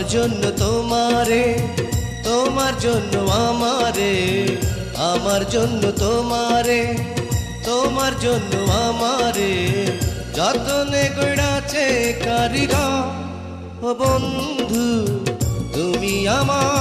জন্য তোমারে, তোমার জন্য আমারে, আমার জন্য তোমারে, তোমার জন্য আমারে যতনে গড়াছে কারিগর। ও বন্ধু তুমি আমার